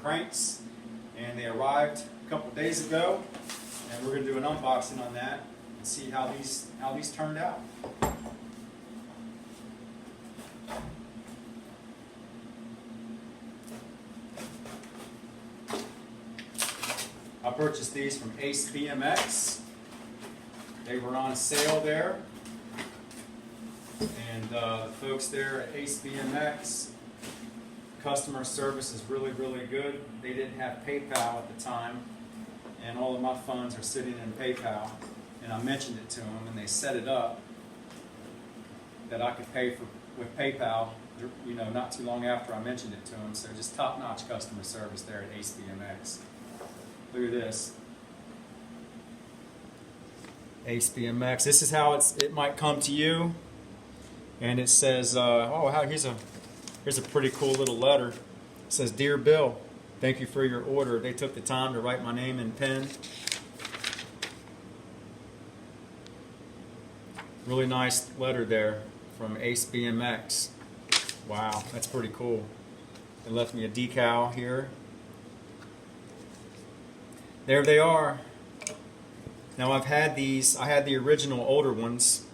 cranks, and they arrived a couple of days ago, and we're going to do an unboxing on that and see how these turned out. I purchased these from Ace BMX. They were on sale there, and the folks there at Ace BMX, customer service is really, really good. They didn't have PayPal at the time, and all of my funds are sitting in PayPal, and I mentioned it to them, and they set it up that I could pay with PayPal, you know, not too long after I mentioned it to them. So just top-notch customer service there at Ace BMX. Look at this. Ace BMX. This is how it might come to you, and it says, oh, here's a pretty cool little letter. It says, "Dear Bill, thank you for your order. They took the time to write my name in pen." Really nice letter there from Ace BMX. Wow, that's pretty cool. They left me a decal here. There they are. Now I've had these, I had the original older ones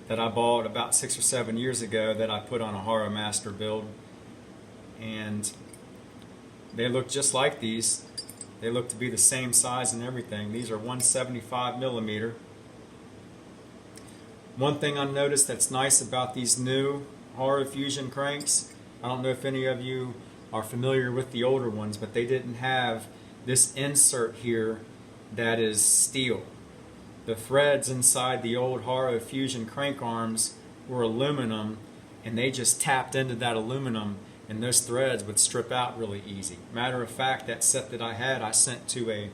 that I bought about 6 or 7 years ago that I put on a Haro Master build, and they look just like these. They look to be the same size and everything. These are 175 millimeter. One thing I noticed that's nice about these new Haro Fusion cranks, I don't know if any of you are familiar with the older ones, but they didn't have this insert here that is steel. The threads inside the old Haro Fusion crank arms were aluminum, and they just tapped into that aluminum, and those threads would strip out really easy. Matter of fact, that set that I had, I sent to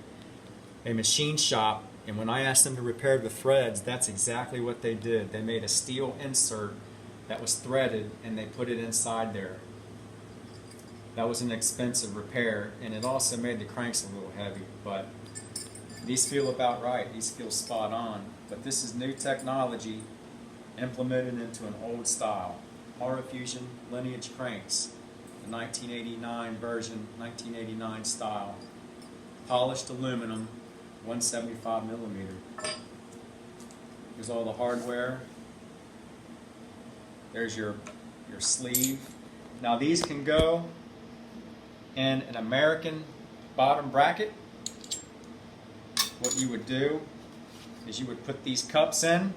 a machine shop, and when I asked them to repair the threads, that's exactly what they did. They made a steel insert that was threaded, and they put it inside there. That was an expensive repair, and it also made the cranks a little heavy, but these feel about right. These feel spot on. But this is new technology implemented into an old style. Haro Fusion Lineage cranks, the 1989 version, 1989 style. Polished aluminum, 175 millimeter. Here's all the hardware. There's your sleeve. Now these can go in an American bottom bracket. What you would do is you would put these cups in,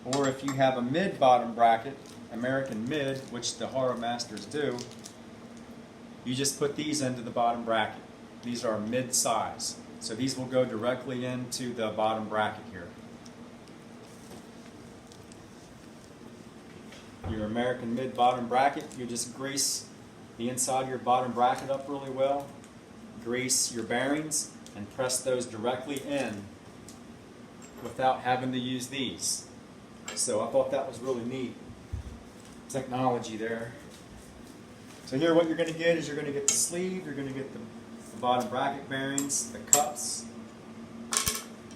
or if you have a mid bottom bracket, American mid, which the Haro Masters do, you just put these into the bottom bracket. These are mid size, so these will go directly into the bottom bracket here. Your American mid bottom bracket, you just grease the inside of your bottom bracket up really well, grease your bearings, and press those directly in without having to use these. So I thought that was really neat technology there. So here what you're going to get is you're going to get the sleeve, you're going to get the bottom bracket bearings, the cups.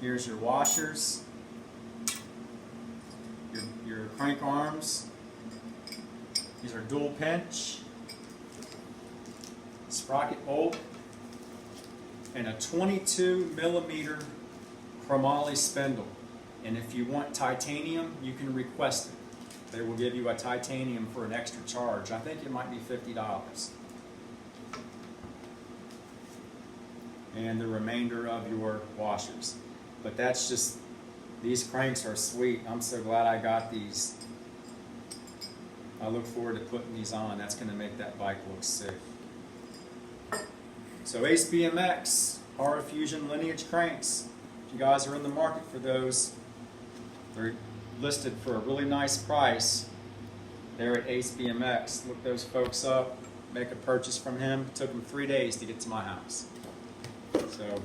Here's your washers, your crank arms. These are dual pinch, sprocket bolt, and a 22 millimeter chromoly spindle. And if you want titanium, you can request it. They will give you a titanium for an extra charge. I think it might be $50. And the remainder of your washers. But that's just, these cranks are sweet. I'm so glad I got these. I look forward to putting these on. That's going to make that bike look sick. So Ace BMX, Haro Fusion Lineage cranks. If you guys are in the market for those, they're listed for a really nice price there at Ace BMX. Look those folks up, make a purchase from him. It took him 3 days to get to my house. So,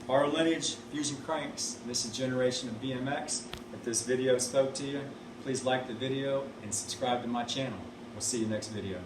Haro Lineage Fusion cranks. This is generation of BMX. If this video spoke to you, please like the video and subscribe to my channel. We'll see you next video.